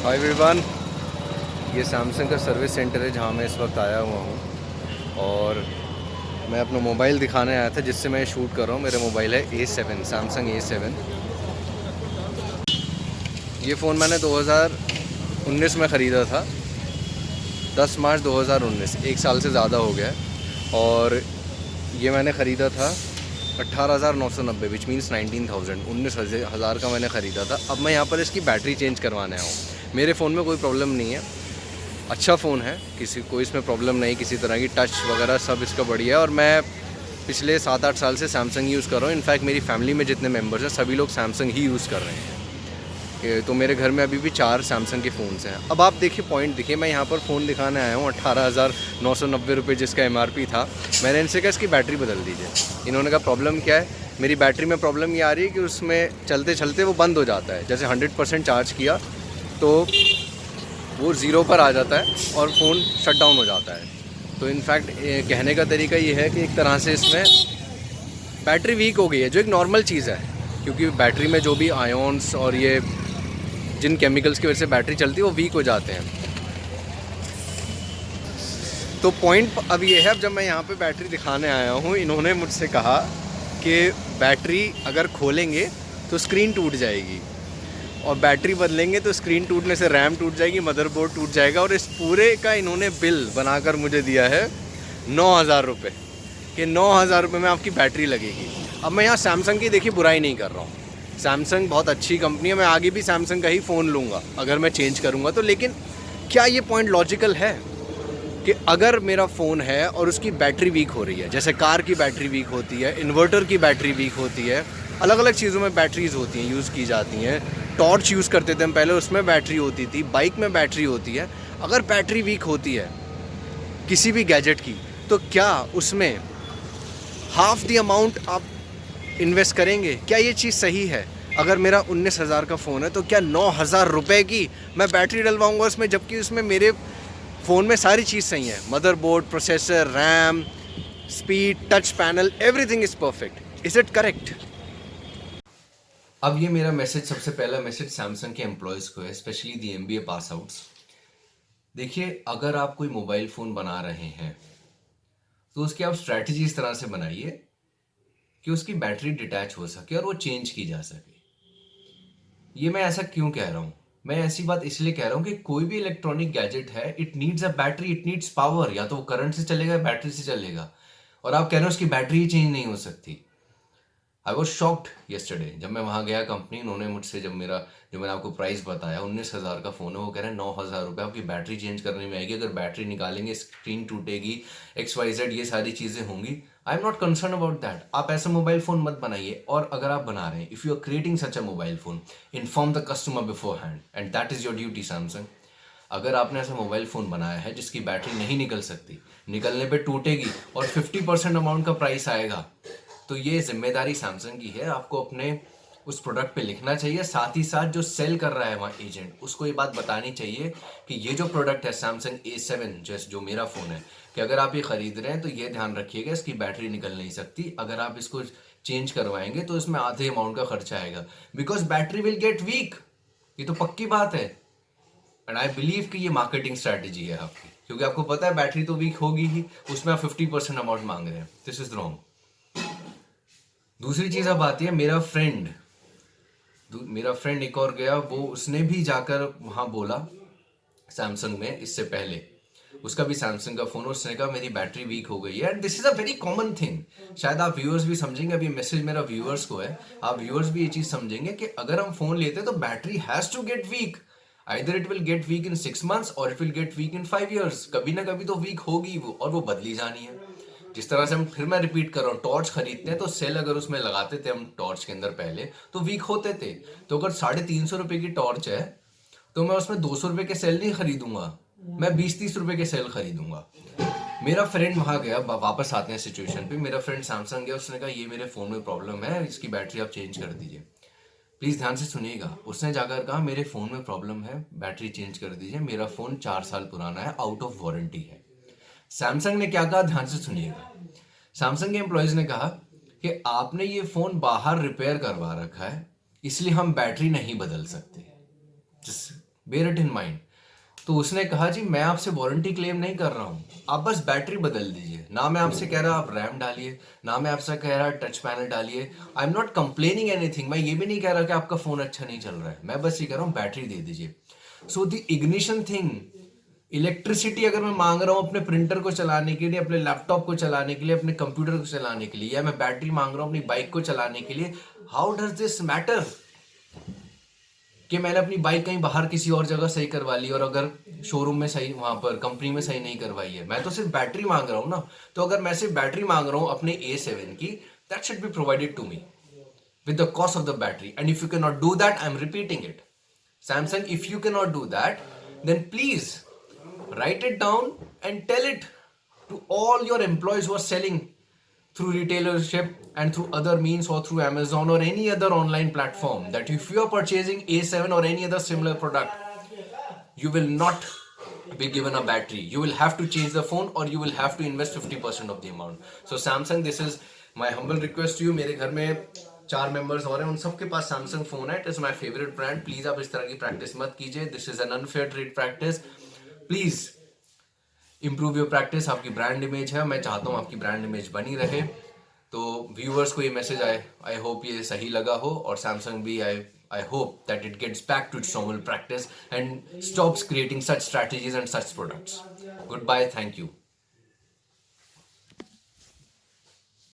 Hi everyone, ये Samsung का service centre है जहाँ मैं इस वक्त आया हुआ हूँ और मैं अपना मोबाइल दिखाने आया था जिससे मैं शूट कर रहा हूँ। मेरा मोबाइल है A7, सैमसंग A7। ये फ़ोन मैंने 2019 में ख़रीदा था, 10 मार्च 2019, एक साल से ज़्यादा हो गया है। और ये मैंने ख़रीदा था 18,990, विच मीन्स 19,000, 19,000 का मैंने ख़रीदा था। अब मैं यहाँ पर इसकी बैटरी चेंज करवाने आया हूँ। मेरे फ़ोन में कोई प्रॉब्लम नहीं है, अच्छा फ़ोन है, किसी को इसमें प्रॉब्लम नहीं, किसी तरह की टच वगैरह सब इसका बढ़िया है। और मैं पिछले 7-8 साल से सैमसंग यूज़ कर रहा हूँ। इनफैक्ट मेरी फैमिली में जितने मेंबर्स हैं सभी लोग सैमसंग ही यूज़ कर रहे हैं। तो मेरे घर में अभी भी 4 सैमसंग के फ़ोन्स हैं। अब आप देखिए, पॉइंट देखिए, मैं यहाँ पर फ़ोन दिखाने आया हूँ 18,990 रुपये जिसका MRP था। मैंने इनसे कहा इसकी बैटरी बदल दीजिए। इन्होंने कहा प्रॉब्लम क्या है? मेरी बैटरी में प्रॉब्लम ये आ रही है कि उसमें चलते चलते वो बंद हो जाता है। जैसे 100% चार्ज किया तो वो ज़ीरो पर आ जाता है और फ़ोन शट डाउन हो जाता है। तो इनफैक्ट कहने का तरीका ये है कि एक तरह से इसमें बैटरी वीक हो गई है, जो एक नॉर्मल चीज़ है, क्योंकि बैटरी में जो भी आयोन्स और ये जिन केमिकल्स की वजह से बैटरी चलती है वो वीक हो जाते हैं। तो पॉइंट अब ये है, अब जब मैं यहाँ पे बैटरी दिखाने आया हूँ, इन्होंने मुझसे कहा कि बैटरी अगर खोलेंगे तो स्क्रीन टूट जाएगी और बैटरी बदलेंगे तो स्क्रीन टूटने से रैम टूट जाएगी, मदरबोर्ड टूट जाएगा। और इस पूरे का इन्होंने बिल बनाकर मुझे दिया है 9,000 रुपये, कि 9,000 रुपये में आपकी बैटरी लगेगी। अब मैं यहाँ सैमसंग की देखिए बुराई नहीं कर रहा हूँ, सैमसंग बहुत अच्छी कंपनी है, मैं आगे भी सैमसंग का ही फ़ोन लूँगा अगर मैं चेंज करूँगा तो। लेकिन क्या ये पॉइंट लॉजिकल है कि अगर मेरा फ़ोन है और उसकी बैटरी वीक हो रही है, जैसे कार की बैटरी वीक होती है, इन्वर्टर की बैटरी वीक होती है, अलग अलग चीज़ों में बैटरीज़ होती हैं, यूज़ की जाती हैं। टॉर्च यूज़ करते थे हम पहले, उसमें बैटरी होती थी, बाइक में बैटरी होती है। अगर बैटरी वीक होती है किसी भी गैजेट की, तो क्या उसमें हाफ द अमाउंट आप इन्वेस्ट करेंगे? क्या ये चीज़ सही है? अगर मेरा 19,000 का फ़ोन है तो क्या 9,000 रुपये की मैं बैटरी डलवाऊँगा उसमें, जबकि उसमें मेरे फ़ोन में सारी चीज़ सही है, motherboard, processor, RAM, speed, touch panel, everything is perfect. Is it correct? अब ये मेरा मैसेज, सबसे पहला मैसेज सैमसंग के एम्प्लॉयज़ को है, specially the MBA pass outs. देखिए, अगर आप कोई मोबाइल फ़ोन बना रहे हैं तो उसकी आप स्ट्रैटेजी इस तरह से बनाइए कि उसकी बैटरी डिटैच हो सके और वो चेंज की जा सके। ये मैं ऐसा क्यों कह रहा हूँ? मैं ऐसी बात इसलिए कह रहा हूँ कि कोई भी इलेक्ट्रॉनिक गैजेट है, it needs a battery, it needs power. या तो वो करंट से चलेगा या बैटरी से चलेगा, और आप कह रहे हो उसकी बैटरी ही चेंज नहीं हो सकती। आई वॉज शॉक्ड येस्टरडे जब मैं वहाँ गया कंपनी, उन्होंने मुझसे जो मैंने आपको प्राइस बताया 19,000 का फ़ोन है, वो कह रहे हैं 9,000 रुपये आपकी बैटरी चेंज करने में आएगी। अगर बैटरी निकालेंगे स्क्रीन टूटेगी, XYZ ये सारी चीज़ें होंगी। I am not concern about that. आप ऐसा मोबाइल फ़ोन मत बनाइए, और अगर आप बना रहे हैं, if you are creating such a mobile phone, inform the customer beforehand, and that is your duty Samsung. अगर आपने ऐसा मोबाइल फ़ोन बनाया है जिसकी बैटरी नहीं निकल सकती, निकलने पे टूटेगी और 50% अमाउंट का प्राइस आएगा, तो ये जिम्मेदारी सैमसंग की है। आपको अपने उस प्रोडक्ट पे लिखना चाहिए, साथ ही साथ जो सेल कर रहा है वहाँ एजेंट, उसको ये बात बतानी चाहिए कि ये जो प्रोडक्ट है सैमसंग A7, जो मेरा फ़ोन है, कि अगर आप ये ख़रीद रहे हैं तो ये ध्यान रखिएगा इसकी बैटरी निकल नहीं सकती। अगर आप इसको चेंज करवाएंगे तो इसमें आधे अमाउंट का खर्चा आएगा, because battery will get weak. ये तो पक्की बात है। एंड आई बिलीव कि ये मार्केटिंग स्ट्रैटेजी है आपकी, क्योंकि आपको पता है बैटरी तो वीक होगी ही, उसमें आप 50% अमाउंट मांग रहे हैं। This is wrong. दूसरी चीज़ अब आती है, मेरा फ्रेंड एक और गया, वो उसने भी जाकर वहाँ बोला सैमसंग में, इससे पहले उसका भी सैमसंग का फ़ोन, उसने कहा मेरी बैटरी वीक हो गई है। And this is a very common thing. शायद आप व्यूअर्स भी समझेंगे, अभी मैसेज मेरा व्यूअर्स को है, आप व्यूअर्स भी ये चीज़ समझेंगे कि अगर हम फ़ोन लेते हैं तो battery has to get weak. Either it will get weak in 6 months और it will get weak in 5 years। कभी ना कभी तो वीक होगी वो, और वो बदली जानी है। जिस तरह से हम, फिर मैं रिपीट कर रहा हूँ, टॉर्च खरीदते हैं तो सेल अगर उसमें लगाते थे हम टॉर्च के अंदर पहले, तो वीक होते थे। तो अगर 350 रुपए की टॉर्च है तो मैं उसमें 200 रुपए के सेल नहीं खरीदूंगा, मैं 20-30 रुपए के सेल खरीदूंगा। मेरा फ्रेंड वहां गया, वापस आते हैं सिचुएशन पे, मेरा फ्रेंड सैमसंग गया, उसने कहा ये मेरे फोन में प्रॉब्लम है, इसकी बैटरी आप चेंज कर दीजिए। प्लीज ध्यान से सुनिएगा, उसने जाकर कहा मेरे फोन में प्रॉब्लम है, बैटरी चेंज कर दीजिए, मेरा फोन 4 साल पुराना है, आउट ऑफ वारंटी है। सैमसंग ने क्या कहा, ध्यान से सुनिएगा। सैमसंग के एम्प्लॉयज ने कहा कि आपने ये फोन बाहर रिपेयर करवा रखा है, इसलिए हम बैटरी नहीं बदल सकते। Bear it in mind. तो उसने कहा जी मैं आपसे वारंटी क्लेम नहीं कर रहा हूँ, आप बस बैटरी बदल दीजिए, ना मैं आपसे कह रहा आप रैम डालिए, ना मैं आपसे कह रहा टच पैनल डालिए, I am not complaining anything, मैं ये भी नहीं कह रहा कि आपका फोन अच्छा नहीं चल रहा है, मैं बस ये कह रहा हूँ बैटरी दे दीजिए। So the ignition thing, electricity अगर मैं मांग रहा हूँ अपने प्रिंटर को चलाने के लिए, अपने लैपटॉप को चलाने के लिए, अपने कंप्यूटर को चलाने के लिए, या मैं बैटरी मांग रहा हूँ अपनी बाइक को चलाने के लिए, हाउ डज दिस मैटर कि मैंने अपनी बाइक कहीं बाहर किसी और जगह सही करवा ली और अगर शोरूम में सही, वहां पर कंपनी में सही नहीं करवाई है, मैं तो सिर्फ बैटरी मांग रहा हूँ ना। तो अगर मैं सिर्फ बैटरी मांग रहा हूँ अपने A7 की, that should be provided to me with the cost of the battery. And if you cannot do that, I'm repeating it, Samsung, if you cannot do that, then please write it down and tell it to all your employees who are selling through retailership and through other means or through Amazon or any other online platform, that if you are purchasing A7 or any other similar product, you will not be given a battery, you will have to change the phone or you will have to invest 50% of the amount. So Samsung, this is my humble request to you. मेरे घर में 4 members और हैं, उन सबके पास Samsung phone है, it is my favourite brand. Please आप इस तरह की प्रैक्टिस मत कीजिए, this is an unfair trade practice. Please improve your practice. आपकी ब्रांड इमेज है, मैं चाहता हूँ आपकी ब्रांड इमेज बनी रहे। तो व्यूअर्स को ये मैसेज आई होप ये सही लगा हो, और सैमसंग भी I hope that it gets back to its normal practice and stops creating such strategies and such products. Goodbye. Thank you.